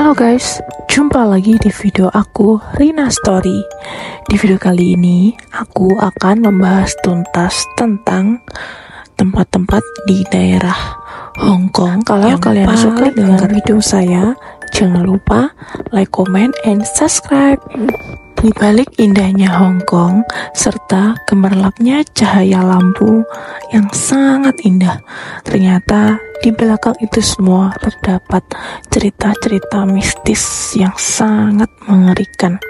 Halo guys, jumpa lagi di video aku, Rina Story. Di video kali ini, aku akan membahas tuntas tentang tempat-tempat di daerah Hong Kong. Kalau kalian suka dengan video saya, jangan lupa like, comment, and subscribe. Di balik indahnya Hong Kong serta gemerlapnya cahaya lampu yang sangat indah, ternyata di belakang itu semua terdapat cerita-cerita mistis yang sangat mengerikan.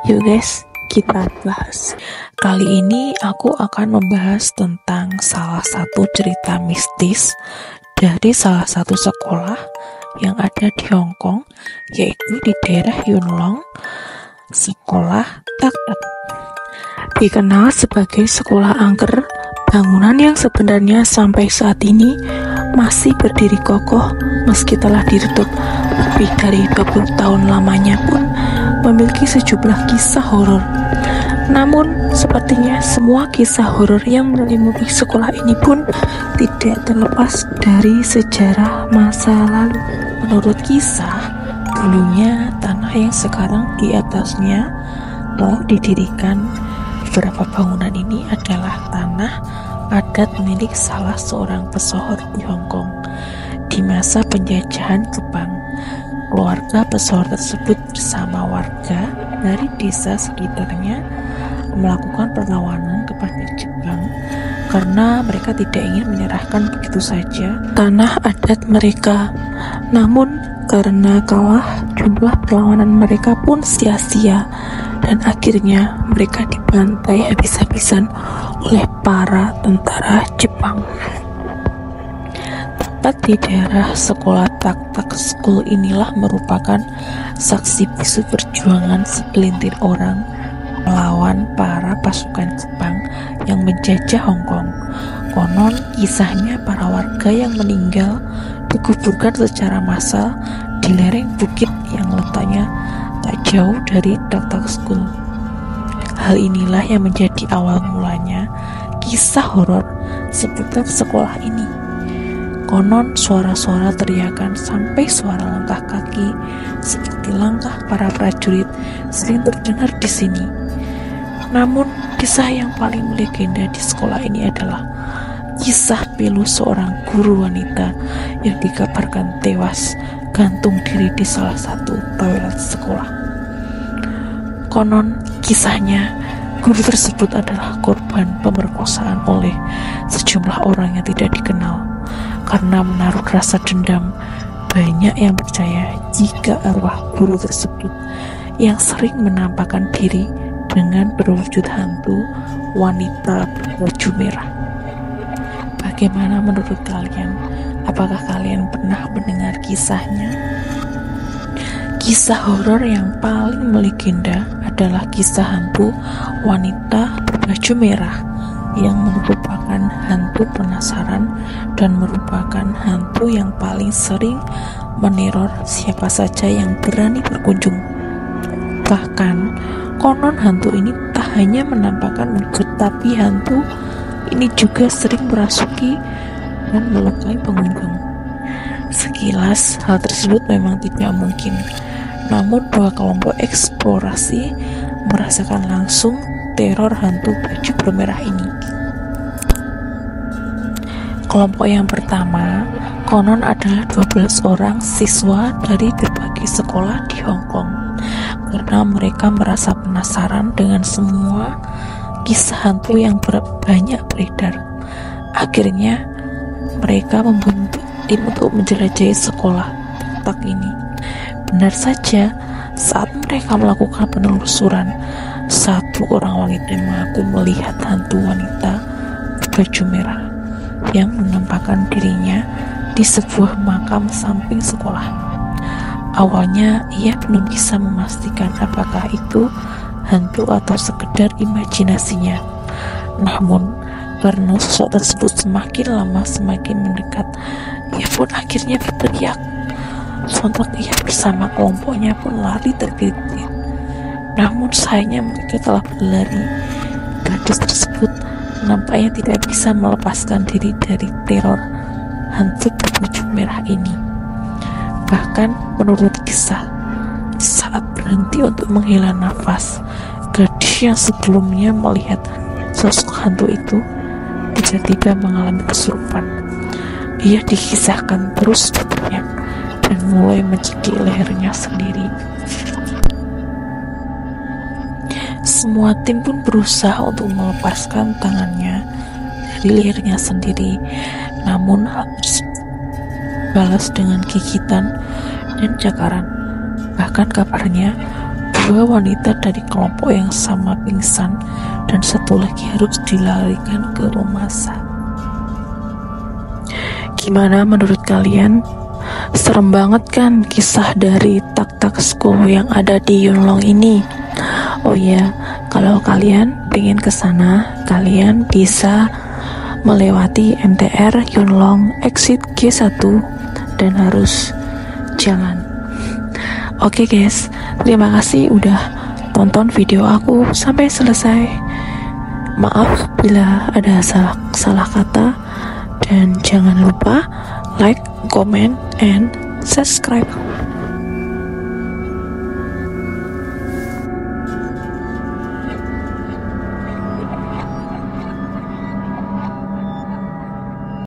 Yuk guys, kita bahas. Kali ini aku akan membahas tentang salah satu cerita mistis dari salah satu sekolah yang ada di Hong Kong, yaitu di daerah Yuen Long. Sekolah Tak Tak dikenal sebagai sekolah angker, bangunan yang sebenarnya sampai saat ini masih berdiri kokoh meski telah ditutup lebih dari 20 tahun lamanya pun memiliki sejumlah kisah horor. Namun sepertinya semua kisah horor yang menyelimuti sekolah ini pun tidak terlepas dari sejarah masa lalu. Menurut kisah, dulunya tanah yang sekarang di atasnya telah didirikan beberapa bangunan ini adalah tanah adat milik salah seorang pesohor di Hong Kong. Di masa penjajahan Jepang, keluarga pesohor tersebut bersama warga dari desa sekitarnya melakukan perlawanan kepada Jepang karena mereka tidak ingin menyerahkan begitu saja tanah adat mereka. Namun karena kalah, jumlah perlawanan mereka pun sia-sia dan akhirnya mereka dibantai habis-habisan oleh para tentara Jepang. Tepat di daerah sekolah Tak Tak School inilah merupakan saksi bisu perjuangan segelintir orang melawan para pasukan Jepang yang menjajah Hong Kong. Konon kisahnya para warga yang meninggal dikuburkan secara massal di lereng bukit yang letaknya tak jauh dari Tak Tak School. Hal inilah yang menjadi awal mulanya kisah horor seputar sekolah ini. Konon suara-suara teriakan sampai suara langkah kaki seperti langkah para prajurit sering terdengar di sini. Namun kisah yang paling legenda di sekolah ini adalah kisah pilu seorang guru wanita yang dikabarkan tewas gantung diri di salah satu toilet sekolah. Konon kisahnya, guru tersebut adalah korban pemerkosaan oleh sejumlah orang yang tidak dikenal. Karena menaruh rasa dendam, banyak yang percaya jika arwah guru tersebut yang sering menampakkan diri dengan berwujud hantu wanita berbaju merah. Bagaimana menurut kalian? Apakah kalian pernah mendengar kisahnya? Kisah horor yang paling melegenda adalah kisah hantu wanita berbaju merah yang merupakan hantu penasaran dan merupakan hantu yang paling sering meneror siapa saja yang berani berkunjung. Bahkan konon hantu ini tak hanya menampakkan wujud, tapi hantu ini juga sering merasuki dan melukai pengunjung. Sekilas hal tersebut memang tidak mungkin, namun dua kelompok eksplorasi merasakan langsung teror hantu baju bermerah ini. Kelompok yang pertama konon adalah 12 orang siswa dari berbagai sekolah di Hong Kong. Karena mereka merasa penasaran dengan semua kisah hantu yang banyak beredar, akhirnya mereka membentuk tim untuk menjelajahi sekolah Tak ini. Benar saja, saat mereka melakukan penelusuran, satu orang wanita mengaku melihat hantu wanita berbaju merah yang menampakkan dirinya di sebuah makam samping sekolah. Awalnya ia belum bisa memastikan apakah itu hantu atau sekedar imajinasinya. Namun karena sosok tersebut semakin lama semakin mendekat, ia pun akhirnya berteriak. Sontak ia bersama kelompoknya pun lari terbirit-birit. Namun sayangnya mereka telah berlari. Gadis tersebut nampaknya tidak bisa melepaskan diri dari teror hantu berbaju merah ini. Bahkan menurut tergesa saat berhenti untuk menghela nafas. Gadis yang sebelumnya melihat sosok hantu itu tiba-tiba mengalami kesurupan. Ia dikisahkan terus tubuhnya dan mulai mencekik lehernya sendiri. Semua tim pun berusaha untuk melepaskan tangannya dari lehernya sendiri, namun hal tersebut balas dengan gigitan dan cakaran. Bahkan kabarnya 2 wanita dari kelompok yang sama pingsan dan 1 lagi harus dilarikan ke rumah sakit. Gimana menurut kalian? Serem banget kan kisah dari Tak-Tak School yang ada di Yunlong ini? Oh ya, kalau kalian pengen ke sana, kalian bisa melewati MTR Yunlong exit G1 dan harus jalan. Oke guys, terima kasih udah tonton video aku sampai selesai. Maaf bila ada salah kata, dan jangan lupa like, comment, and subscribe.